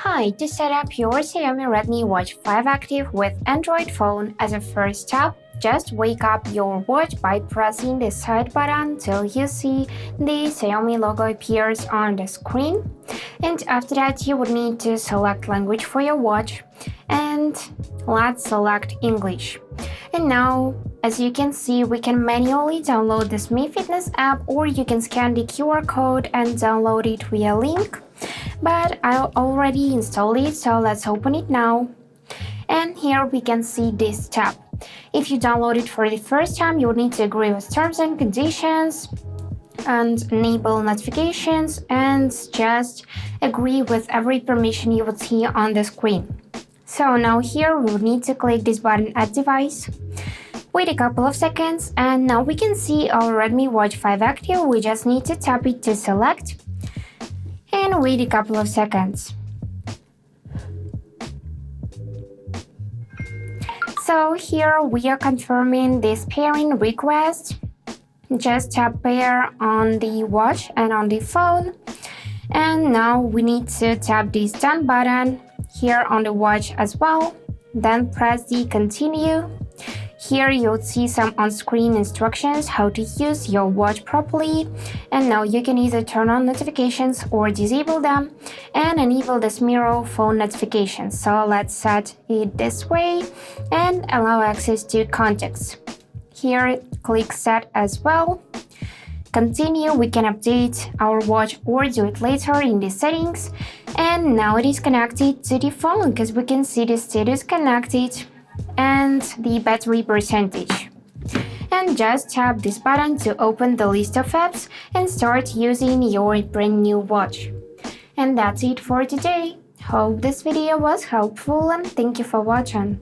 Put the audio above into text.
Hi, to set up your Xiaomi Redmi Watch 5 Active with Android phone, as a first step, just wake up your watch by pressing the side button till you see the Xiaomi logo appears on the screen. And after that, you would need to select language for your watch, and let's select English. And now, as you can see, we can manually download the Mi Fitness app, or you can scan the QR code and download it via link. But I already installed it, so let's open it now. And here we can see this tab. If you download it for the first time, you will need to agree with terms and conditions and enable notifications and just agree with every permission you would see on the screen. So now here we will need to click this button Add Device. Wait a couple of seconds, and now we can see our Redmi Watch 5 Active. We just need to tap it to select and wait a couple of seconds. So here we are confirming this pairing request. Just tap pair on the watch and on the phone. And now we need to tap this done button here on the watch as well. Then press the continue. Here you'll see some on-screen instructions how to use your watch properly, and now you can either turn on notifications or disable them and enable the mirror phone notifications. So let's set it this way and allow access to contacts. Here click set as well. Continue, we can update our watch or do it later in the settings. And now it is connected to the phone because we can see the status connected and the battery percentage. And just tap this button to open the list of apps and start using your brand new watch. And that's it for today. Hope this video was helpful and thank you for watching.